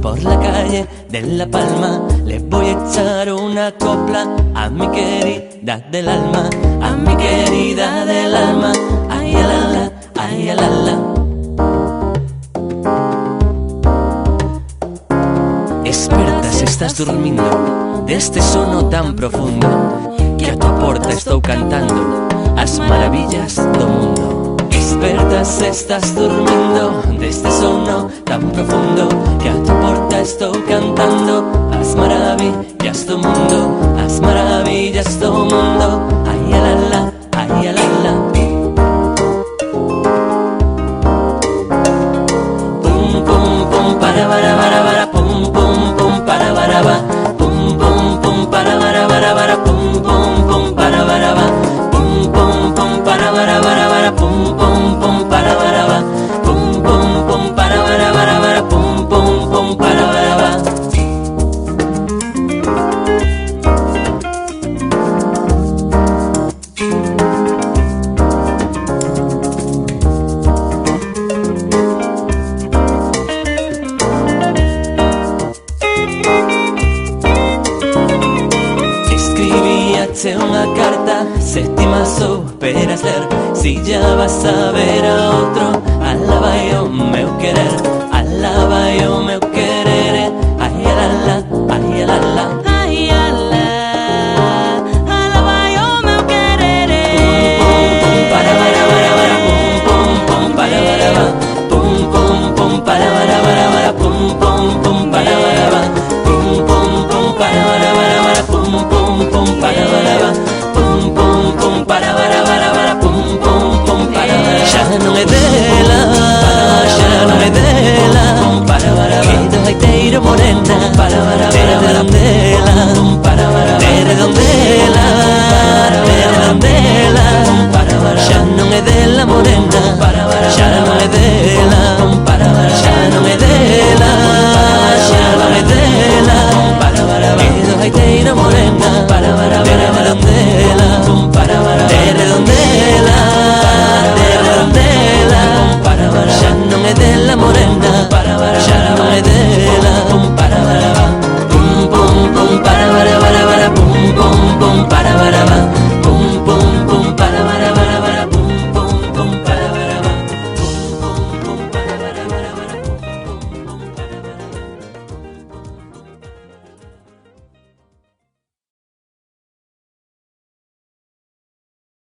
por la calle de La Palma. Le voy a echar una copla a mi querida del alma, a mi querida del alma. Ay, alala, ay, alala. Esperta si estás dormindo deste sono tan profundo que a tua porta estou cantando as maravillas do mundo. Esperta se estás dormindo deste sono tan profundo que a tua porta estou cantando as maravillas do mundo, as maravillas do mundo. Ay, alala, ay, alala. Pum, pum, pum, para, pum, pum, pum, para, pum, pum, pum, para, pum, pum, pum, para, pum, pum, pum, para, pum, pum, pum, para, pum, pum, pum, para, pum, pum, pum, para. Escribíache unha carta, se ti más souperas ler, si ya vas a ver a outro, alá vai o meu querer, alá vai o meu querer. Ay, alala, ay, alala. Ay, alá, alá vai o meu querer. Pum, pum, pum, para, pum, pum, pum, para, pum, pum, pum, para, pum, pum, pum, para, pum, pum, pum, para, pum, pum, pum, para, pum, pum, pum, para, pum, pum, pum, para. Xa non é dela, xa non é dela, que do gaiteiro morena, de onde